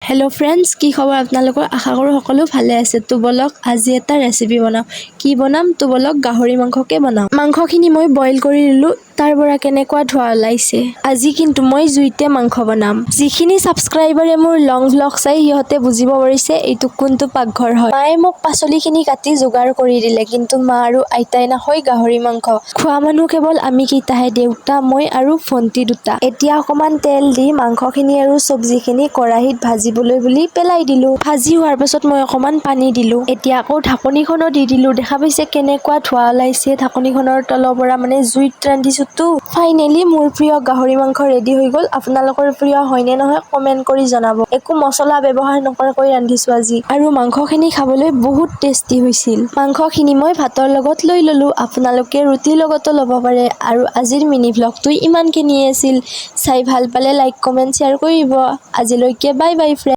Hello' friends, কি খবৰ আপোনালোকৰ? আশা কৰোঁ সকলো ভালে আছে। তো বলক আজি এটা ৰেচিপি বনাওঁ। কি বনাম? তো বলক গাহৰি মাংসকে বনাওঁ। মাংসখিনি মই বইল কৰি দিলোঁ, তাৰ পৰা কেনেকুৱা ধোঁৱা ওলাইছে। আজি কিন্তু মই জুইতে মাংস বনাম। যিখিনি ছাবস্ক্ৰাইবাৰে মোৰ লং ভ্লগ চাই সিহঁতে বুজিব পাৰিছে এইটো কোনটো পাকঘৰ হয়। মায়ে মোক পাচলিখিনি কাটি যোগাৰ কৰি দিলে, কিন্তু মা আৰু আইতাই নাখায় গাহৰি মাংস। খোৱা মানুহ কেৱল আমি কেইটাহে, দেউতা, মই আৰু ভণ্টি দুটা। এতিয়া অকণমান তেল দি মাংসখিনি আৰু চব্জিখিনি কেৰাহীত ভাজিবলৈ বুলি পেলাই দিলোঁ। ভাজি হোৱাৰ পাছত মই অকণমান পানী দিলোঁ। এতিয়া আকৌ ঢাকনিখনো দি দিলোঁ। দেখা পাইছে কেনেকুৱা ধোঁৱা ওলাইছে ঢাকনিখনৰ তলৰ পৰা, মানে জুইত ৰান্ধিছোঁতো। ফাইনেলি মোৰ প্ৰিয় গাহৰি মাংস ৰেডি হৈ গ'ল। আপোনালোকৰ প্ৰিয় হয়নে নহয় কমেণ্ট কৰি জনাব। একো মছলা ব্যৱহাৰ নকৰাকৈ ৰান্ধিছোঁ আজি, আৰু মাংসখিনি খাবলৈ বহুত টেষ্টি হৈছিল। মাংসখিনি মই ভাতৰ লগত লৈ ল'লোঁ। আপোনালোকে ৰুটিৰ লগতো ল'ব পাৰে। আৰু আজিৰ মিনি ভ্লগটো ইমানখিনিয়ে আছিল। চাই ভাল পালে লাইক, কমেণ্ট, শ্বেয়াৰ কৰিব। আজিলৈকে বাই বাই ফ্ৰেণ্ড।